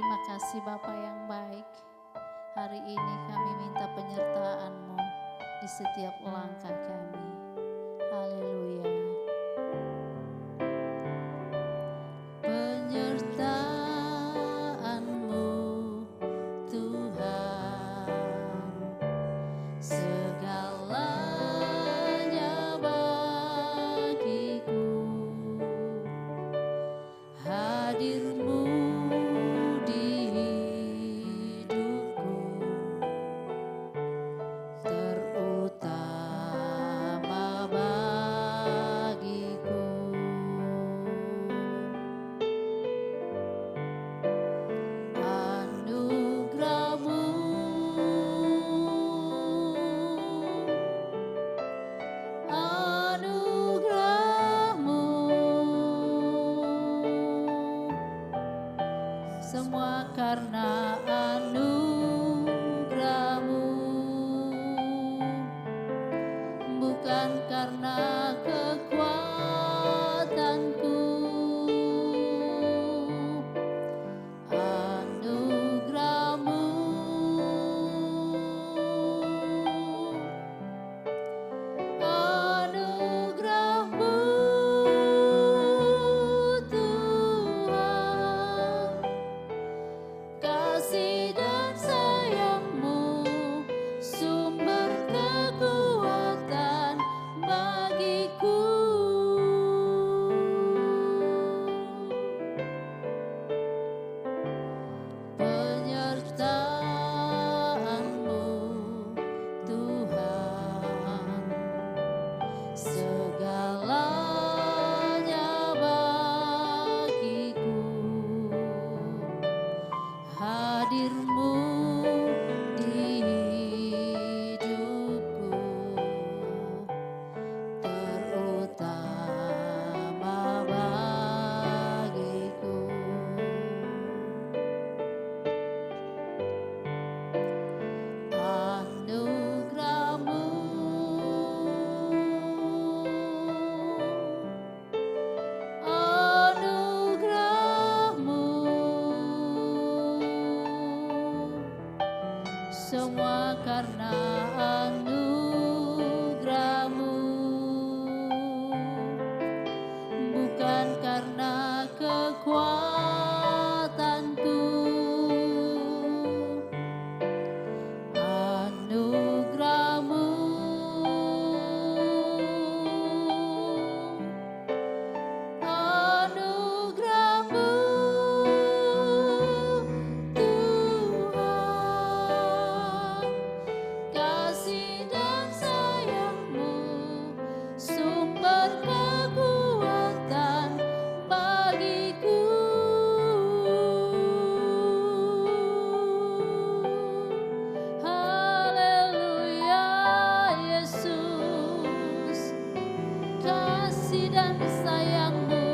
Terima kasih Bapa yang baik. Hari ini kami minta penyertaan-Mu di setiap langkah kami. Haleluya. Penyertaan-Mu Tuhan, segalanya bagiku. Hadir-Mu di hidupku, terutama bagiku. Anugerah-Mu, anugerah-Mu, semua karena anugerah-Mu, bukan karena kekuatanku. Anugerah-Mu, anugerah-Mu Tuhan, kasih dan sayang-Mu, sumber kekuatan bagiku. Penyertaan-Mu Tuhan, segalanya bagiku. Hadir-Mu di hidupku, terutama bagiku. Anugerah-Mu, anugerah-Mu, semua karena anugerah-Mu, bukan karena kekuatanku. Anugerah-Mu, anugerah-Mu Tuhan, kasih dan sayang-Mu, sumber kekuatan bagiku. Haleluya Yesus, kasih dan sayang-Mu,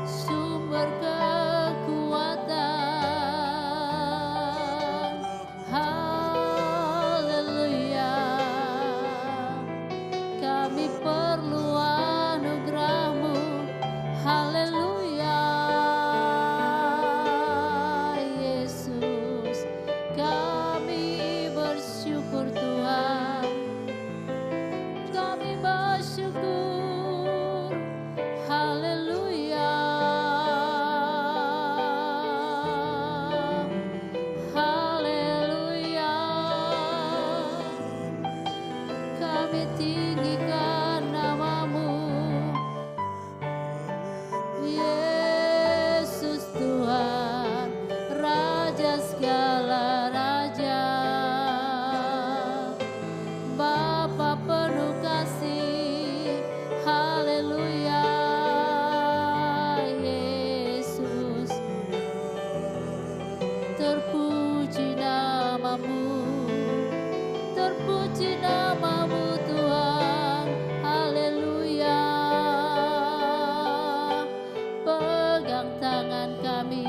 sumber kekuatan. Haleluya, kami perlu anugerah-Mu. Haleluya Yesus, kami bersyukur Tuhan, kami bersyukur. Haleluya, haleluya, kami tinggikan nama-Mu, Yesus Tuhan, Raja segala raja, Bapa penuh kasih. Haleluya Yesus, terpuji nama-Mu, terpuji nama-Mu Tuhan. Haleluya, pegang tangan kami,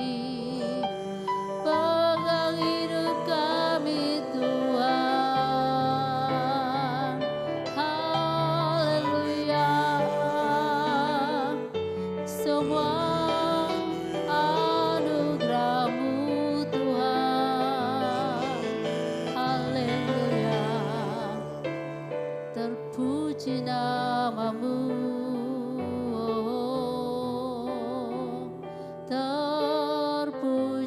pegang hidup kami Tuhan. Haleluya, semua anugerah-Mu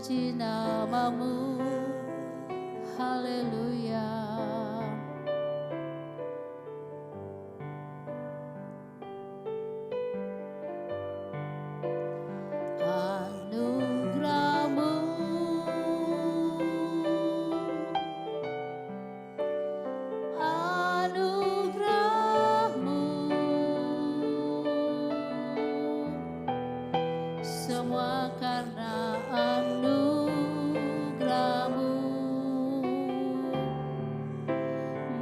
puji namamu, haleluya. Anugerahmu, anugerahmu, semua karena anugerahmu,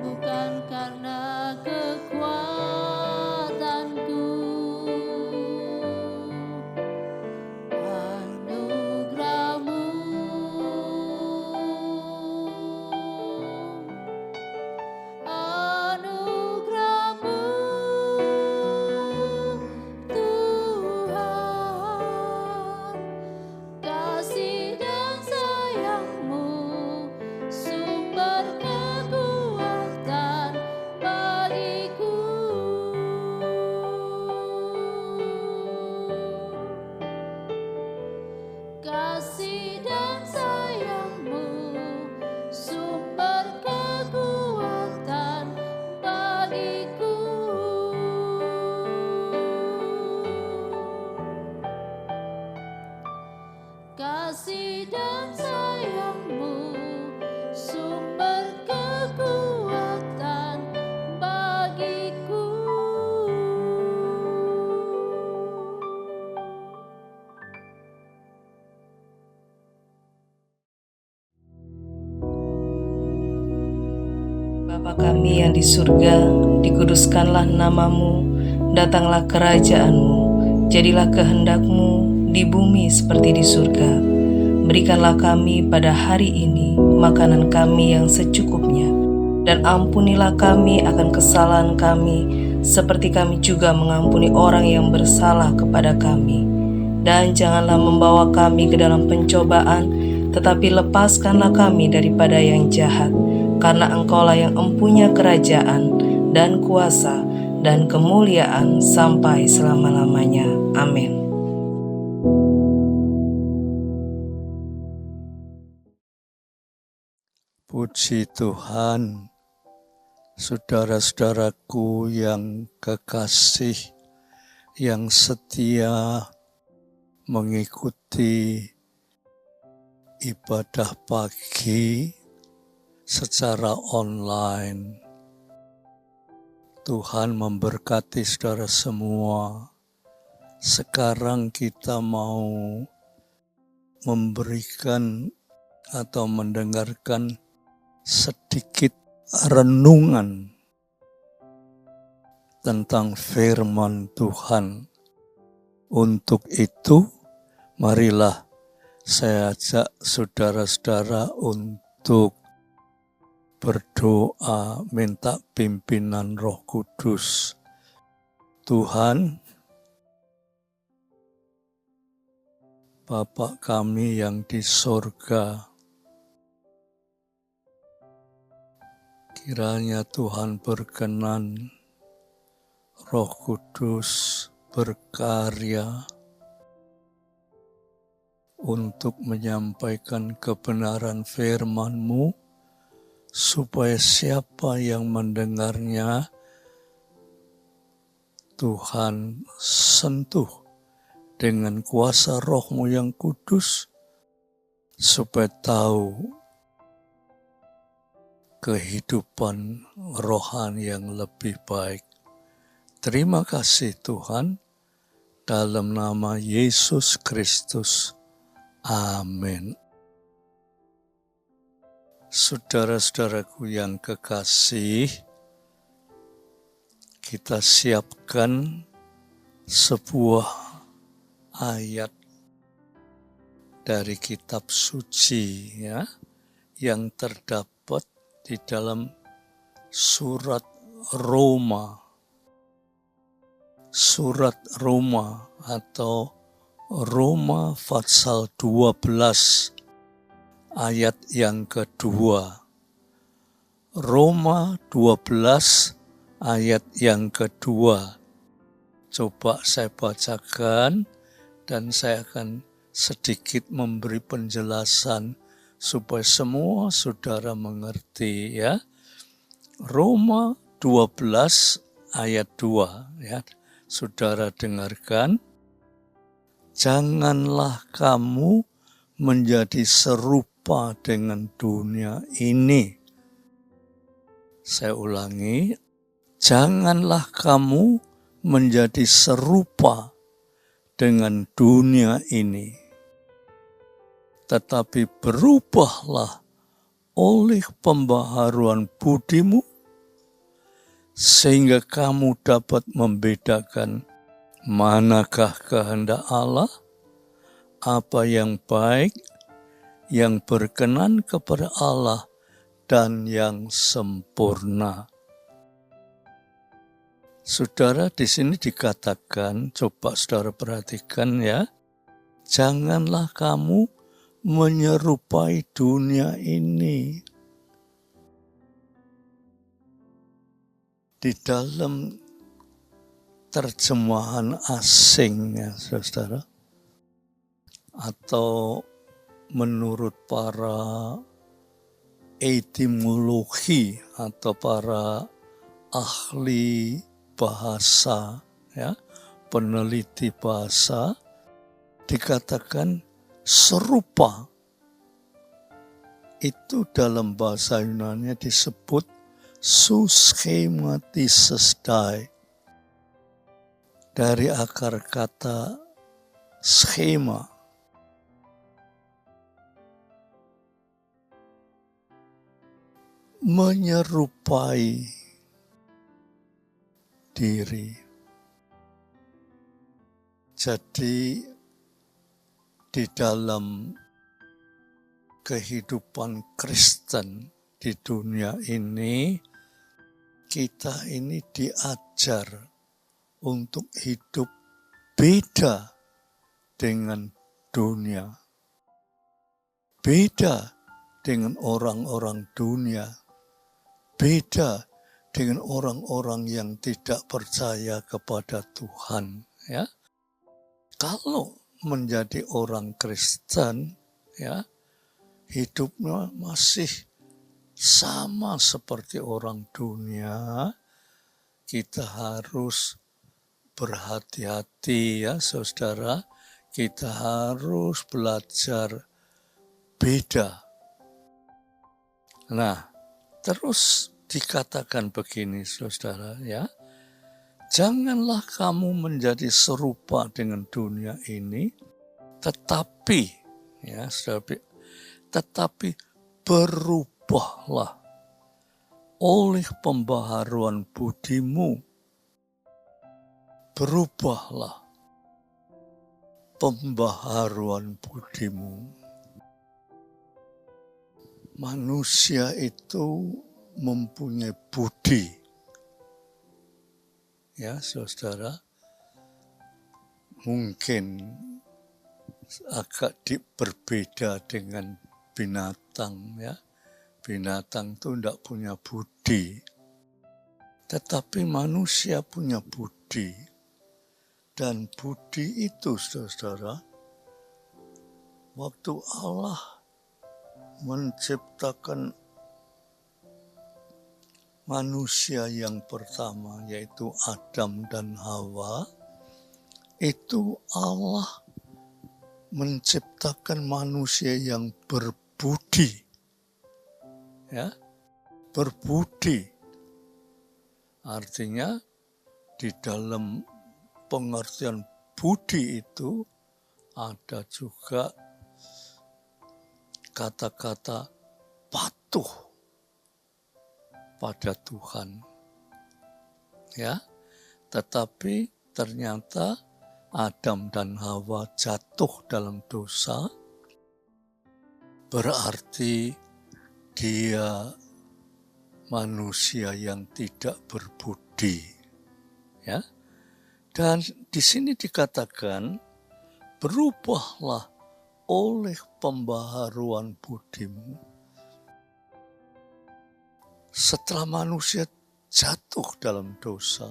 bukan karena kekuatanku. Anugerahmu, anugerahmu, Tuhan, kasih dan sayangmu, sumber kekuatan bagiku. Kasih dan sayangmu, sumber kekuatan bagiku. Kasih dan sayangmu, sumber kekuatan bagiku. Bapa kami yang di surga, dikuduskanlah namamu, datanglah kerajaanmu, jadilah kehendak-Mu di bumi seperti di surga. Berikanlah kami pada hari ini makanan kami yang secukupnya, dan ampunilah kami akan kesalahan kami, seperti kami juga mengampuni orang yang bersalah kepada kami. Dan janganlah membawa kami ke dalam pencobaan, tetapi lepaskanlah kami daripada yang jahat. Karena Engkaulah yang empunya kerajaan dan kuasa dan kemuliaan sampai selama-lamanya. Amin. Puji Tuhan, saudara-saudaraku yang kekasih, yang setia mengikuti ibadah pagi secara online. Tuhan memberkati saudara semua. Sekarang kita mau memberikan atau mendengarkan sedikit renungan tentang firman Tuhan. Untuk itu, marilah saya ajak saudara-saudara untuk berdoa minta pimpinan Roh Kudus. Tuhan, Bapa kami yang di sorga, kiranya Tuhan berkenan, Roh Kudus berkarya untuk menyampaikan kebenaran firman-Mu, supaya siapa yang mendengarnya, Tuhan sentuh dengan kuasa Roh-Mu yang kudus, supaya tahu kehidupan rohani yang lebih baik. Terima kasih Tuhan, dalam nama Yesus Kristus. Amin. Saudara-saudaraku yang kekasih, kita siapkan sebuah ayat dari kitab suci ya, yang terdapat di dalam surat Roma. Surat Roma atau Roma pasal 12 ayat yang kedua. Roma 12 ayat yang kedua. Coba saya bacakan dan saya akan sedikit memberi penjelasan supaya semua saudara mengerti ya. Roma 12 ayat 2 ya. Saudara dengarkan. Janganlah kamu menjadi serupa dengan dunia ini. Saya ulangi. Janganlah kamu menjadi serupa dengan dunia ini, tetapi berubahlah oleh pembaharuan budimu, sehingga kamu dapat membedakan manakah kehendak Allah, apa yang baik, yang berkenan kepada Allah, dan yang sempurna. Saudara, di sini dikatakan, coba saudara perhatikan ya, janganlah kamu menyerupai dunia ini. Di dalam terjemahan asing ya saudara, atau menurut para etimologi atau para ahli bahasa ya, peneliti bahasa, dikatakan serupa. Itu dalam bahasa Yunani disebut suschematisestai, dari akar kata schema. Menyerupai diri. Jadi di dalam kehidupan Kristen di dunia ini, kita ini diajar untuk hidup beda dengan dunia, beda dengan orang-orang dunia, beda dengan orang-orang yang tidak percaya kepada Tuhan. Ya, kalau menjadi orang Kristen, ya, hidupnya masih sama seperti orang dunia. Kita harus berhati-hati ya saudara. Kita harus belajar beda. Nah, terus dikatakan begini saudara ya, janganlah kamu menjadi serupa dengan dunia ini, tetapi ya saudara, tetapi berubahlah oleh pembaharuan budimu. Berubahlah pembaharuan budimu. Manusia itu mempunyai budi. Ya, saudara, mungkin agak berbeda dengan binatang, ya. Binatang itu tidak punya budi. Tetapi manusia punya budi. Dan budi itu, saudara, waktu Allah menciptakan manusia yang pertama, yaitu Adam dan Hawa, itu Allah menciptakan manusia yang berbudi. Ya, berbudi. Artinya di dalam pengertian budi itu ada juga kata-kata patuh pada Tuhan. Ya, tetapi ternyata Adam dan Hawa jatuh dalam dosa, berarti dia manusia yang tidak berbudi. Ya. Dan di sini dikatakan, berubahlah oleh pembaharuan budimu. Setelah manusia jatuh dalam dosa,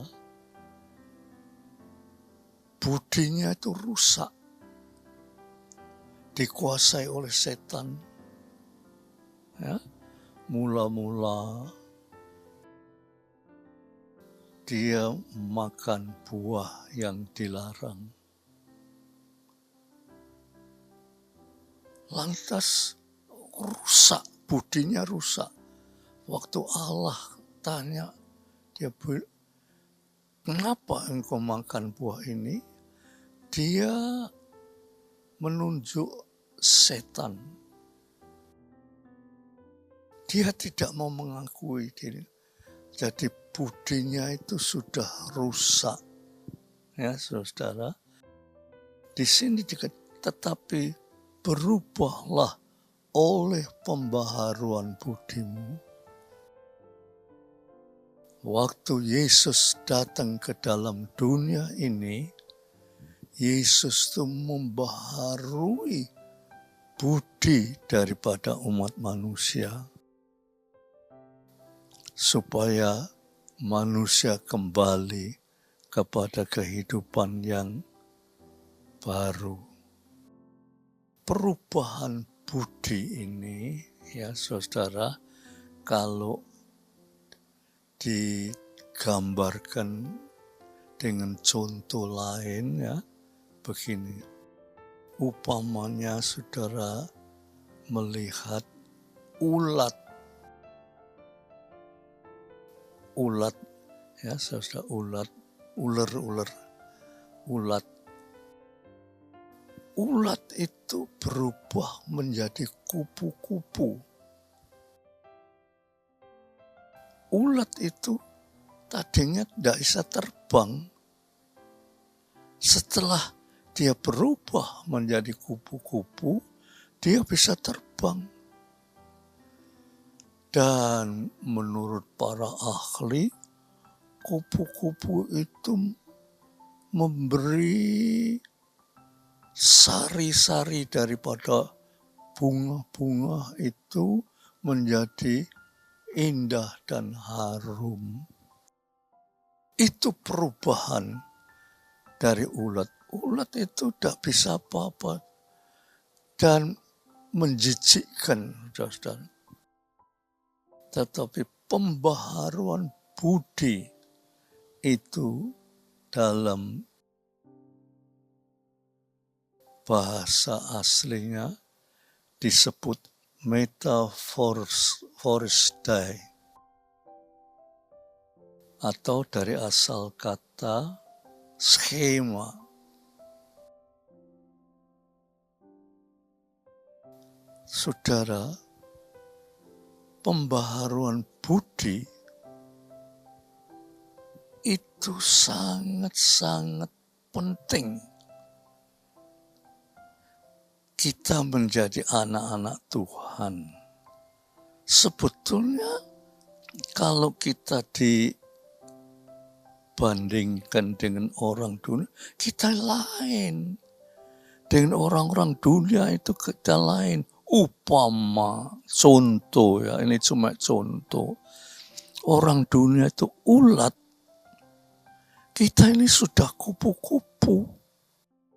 budinya itu rusak. dikuasai oleh setan. Ya, mula-mula dia makan buah yang dilarang. Lantas rusak, budinya rusak. Waktu Allah tanya, dia bilang, kenapa engkau makan buah ini? Dia menunjuk setan. Dia tidak mau mengakui diri. Jadi budinya itu sudah rusak. Ya, saudara. Di sini tetapi berubahlah oleh pembaharuan budimu. Waktu Yesus datang ke dalam dunia ini, Yesus itu membaharui budi daripada umat manusia. Supaya manusia kembali kepada kehidupan yang baru. Perubahan budi ini, ya saudara, kalau digambarkan dengan contoh lain, ya, begini. Upamanya saudara melihat ulat, ya saudara, ular. Ulat itu berubah menjadi kupu-kupu. Ulat itu tadinya tidak bisa terbang. Setelah dia berubah menjadi kupu-kupu, dia bisa terbang. Dan menurut para ahli, kupu-kupu itu memberi sari-sari daripada bunga-bunga itu menjadi indah dan harum. Itu perubahan dari ulat. Ulat itu tidak bisa apa-apa dan menjijikkan, saudara. Tetapi pembaharuan budi itu dalam bahasa aslinya disebut metaphoristei, atau dari asal kata skema. Saudara, pembaharuan budi itu sangat-sangat penting. Kita menjadi anak-anak Tuhan. Sebetulnya kalau kita dibandingkan dengan orang dunia, kita lain. Dengan orang-orang dunia itu kita lain. Upama, contoh ya, ini cuma contoh. Orang dunia itu ulat. Kita ini sudah kupu-kupu.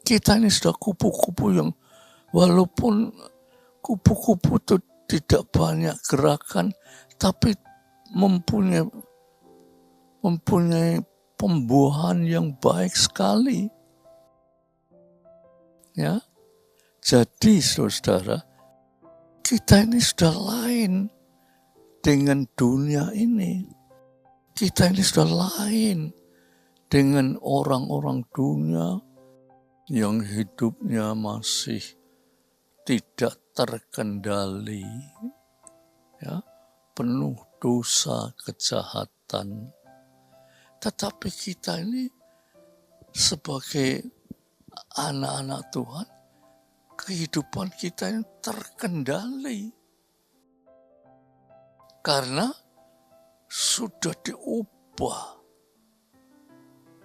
Kita ini sudah kupu-kupu yang walaupun kupu-kupu itu tidak banyak gerakan, tapi mempunyai pembuahan yang baik sekali. Ya, jadi saudara, kita ini sudah lain dengan dunia ini. Kita ini sudah lain dengan orang-orang dunia yang hidupnya masih tidak terkendali, ya, penuh dosa, kejahatan. Tetapi kita ini sebagai anak-anak Tuhan, kehidupan kita yang terkendali. Karena sudah diubah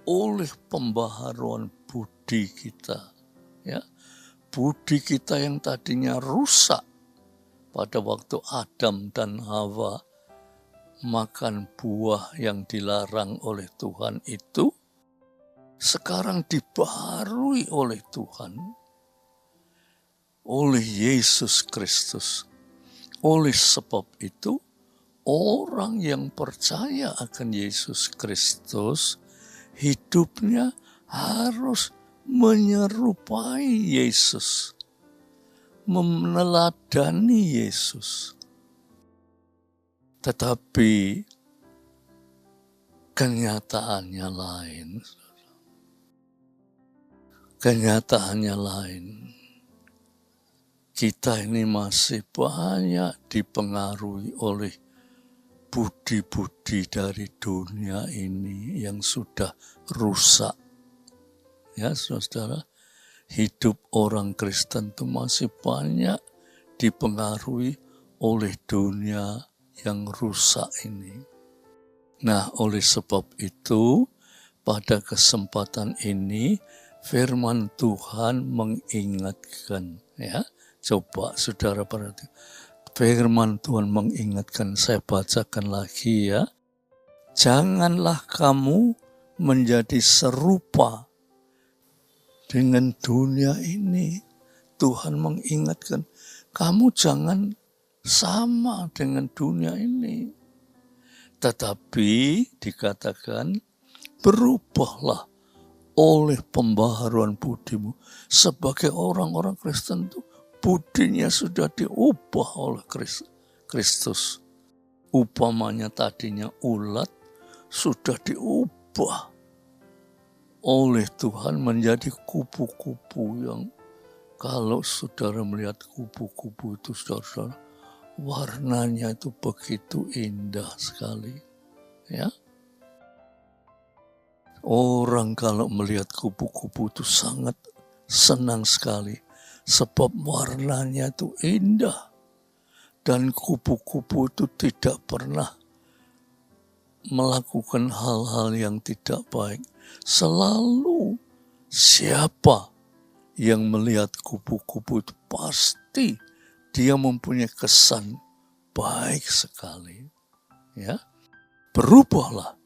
oleh pembaharuan budi kita. Ya, budi kita yang tadinya rusak pada waktu Adam dan Hawa makan buah yang dilarang oleh Tuhan itu, sekarang dibaharui oleh Tuhan. oleh Yesus Kristus. Oleh sebab itu, orang yang percaya akan Yesus Kristus, hidupnya harus menyerupai Yesus, meneladani Yesus. Tetapi kenyataannya lain. Kenyataannya lain. Kita ini masih banyak dipengaruhi oleh budi-budi dari dunia ini yang sudah rusak. Ya, saudara, hidup orang Kristen itu masih banyak dipengaruhi oleh dunia yang rusak ini. Nah, oleh sebab itu, pada kesempatan ini, firman Tuhan mengingatkan, ya. Coba saudara perhatikan. Firman Tuhan mengingatkan, saya bacakan lagi ya. Janganlah kamu menjadi serupa dengan dunia ini. Tuhan mengingatkan, kamu jangan sama dengan dunia ini. Tetapi dikatakan, berubahlah oleh pembaharuan budimu. Sebagai orang-orang Kristen itu, budinya sudah diubah oleh Kristus. Upamanya tadinya ulat, sudah diubah oleh Tuhan menjadi kupu-kupu yang kalau saudara melihat kupu-kupu itu, saudara, warnanya itu begitu indah sekali. Ya, orang kalau melihat kupu-kupu itu sangat senang sekali. Sebab warnanya itu indah. Dan kupu-kupu itu tidak pernah melakukan hal-hal yang tidak baik. Selalu siapa yang melihat kupu-kupu itu pasti dia mempunyai kesan baik sekali. Ya, berubahlah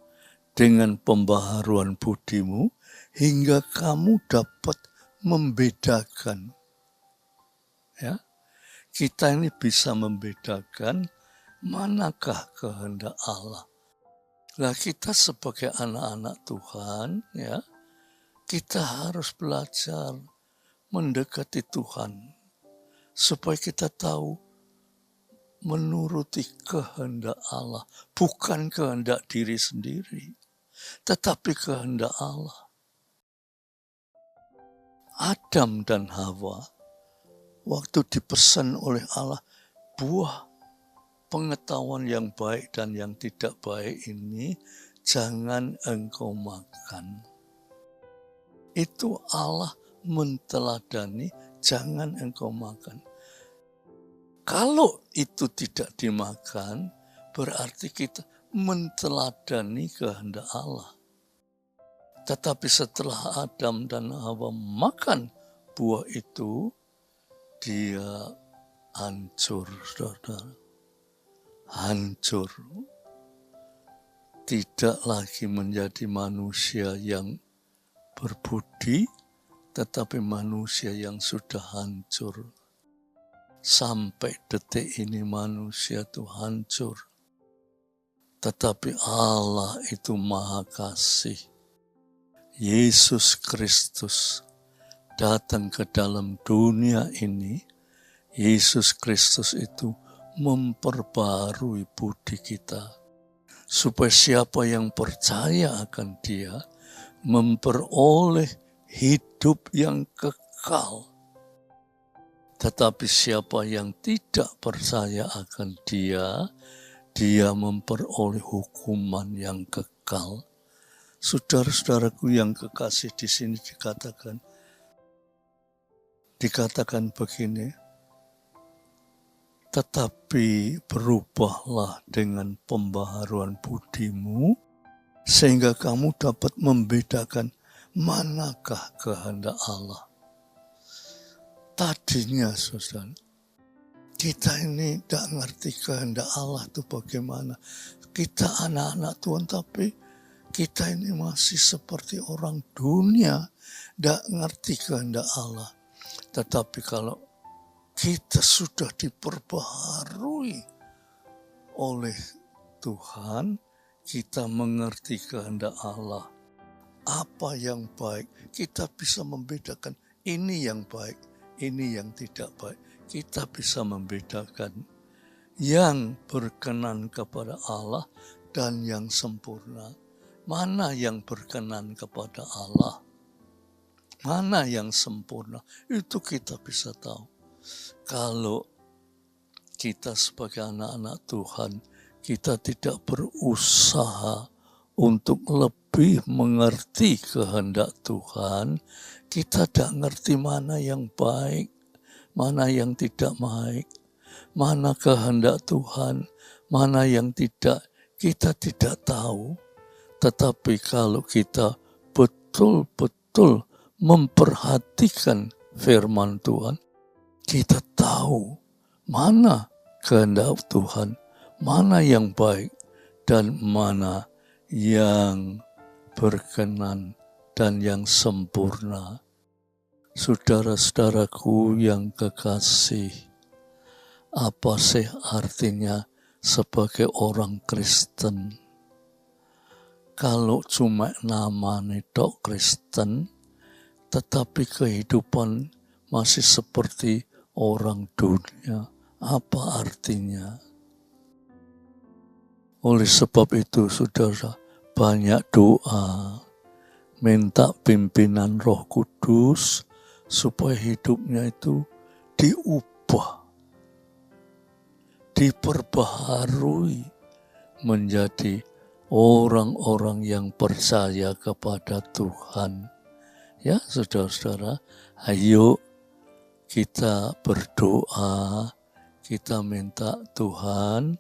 dengan pembaharuan budimu hingga kamu dapat membedakan. Ya, kita ini bisa membedakan manakah kehendak Allah. Nah, kita sebagai anak-anak Tuhan, ya, kita harus belajar mendekati Tuhan supaya kita tahu menuruti kehendak Allah, bukan kehendak diri sendiri, tetapi kehendak Allah. Adam dan Hawa waktu dipesan oleh Allah, buah pengetahuan yang baik dan yang tidak baik ini jangan engkau makan. Itu Allah menteladani, jangan engkau makan. Kalau itu tidak dimakan, berarti kita menteladani kehendak Allah. Tetapi setelah Adam dan Hawa makan buah itu, dia hancur, saudara. Hancur. Tidak lagi menjadi manusia yang berbudi, tetapi manusia yang sudah hancur. Sampai detik ini manusia itu hancur. Tetapi Allah itu Maha Kasih. Yesus Kristus datang ke dalam dunia ini. Yesus Kristus itu memperbarui budi kita. Supaya siapa yang percaya akan Dia memperoleh hidup yang kekal. Tetapi siapa yang tidak percaya akan Dia, dia memperoleh hukuman yang kekal. Saudara-saudaraku yang kekasih, di sini dikatakan begini, tetapi berubahlah dengan pembaharuan budimu, sehingga kamu dapat membedakan manakah kehendak Allah. Tadinya, saudara, kita ini tidak ngerti kehendak Allah itu bagaimana. Kita anak-anak Tuhan, tapi kita ini masih seperti orang dunia, tidak ngerti kehendak Allah. Tetapi kalau kita sudah diperbaharui oleh Tuhan. Kita mengerti kehendak Allah. Apa yang baik, kita bisa membedakan ini yang baik, ini yang tidak baik. Kita bisa membedakan yang berkenan kepada Allah dan yang sempurna. Mana yang berkenan kepada Allah, mana yang sempurna, itu kita bisa tahu. Kalau kita sebagai anak-anak Tuhan, kita tidak berusaha untuk lebih mengerti kehendak Tuhan, kita tidak ngerti mana yang baik, mana yang tidak baik, mana kehendak Tuhan, mana yang tidak, kita tidak tahu. Tetapi kalau kita betul-betul memperhatikan firman Tuhan, kita tahu mana kehendak Tuhan, mana yang baik, dan mana yang berkenan dan yang sempurna. Saudara-saudaraku yang kekasih, apa sih artinya sebagai orang Kristen? Kalau cuma namanya tok Kristen, tetapi kehidupan masih seperti orang dunia, apa artinya? Oleh sebab itu, saudara, banyak doa, minta pimpinan Roh Kudus supaya hidupnya itu diubah, diperbaharui menjadi orang-orang yang percaya kepada Tuhan. Ya, saudara-saudara, ayo kita berdoa, kita minta Tuhan,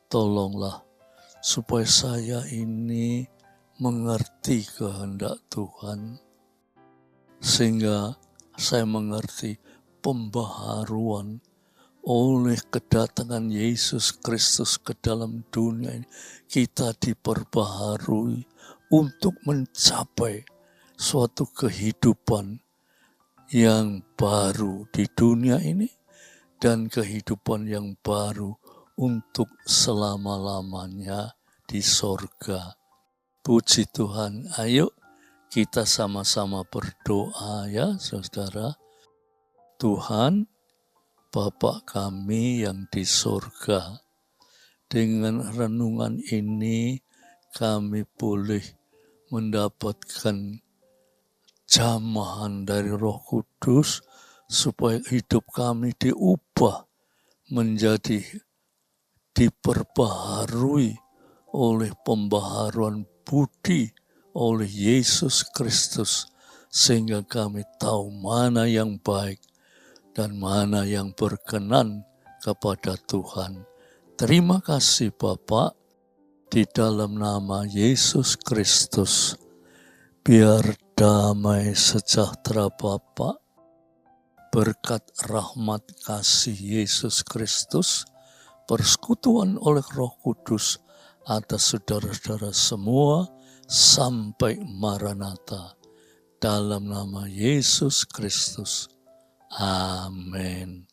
tolonglah supaya saya ini mengerti kehendak Tuhan, sehingga saya mengerti pembaharuan oleh kedatangan Yesus Kristus ke dalam dunia ini. Kita diperbaharui untuk mencapai suatu kehidupan yang baru di dunia ini dan kehidupan yang baru untuk selama-lamanya di sorga. Puji Tuhan. Ayo kita sama-sama berdoa ya saudara. Tuhan, Bapa kami yang di sorga, dengan renungan ini kami boleh mendapatkan jamahan dari Roh Kudus supaya hidup kami diubah menjadi diperbaharui oleh pembaharuan budi oleh Yesus Kristus, sehingga kami tahu mana yang baik dan mana yang berkenan kepada Tuhan. Terima kasih Bapa, di dalam nama Yesus Kristus. Biar damai sejahtera Bapa, berkat rahmat kasih Yesus Kristus, persekutuan oleh Roh Kudus atas saudara-saudara semua sampai Maranatha. Dalam nama Yesus Kristus. Amin.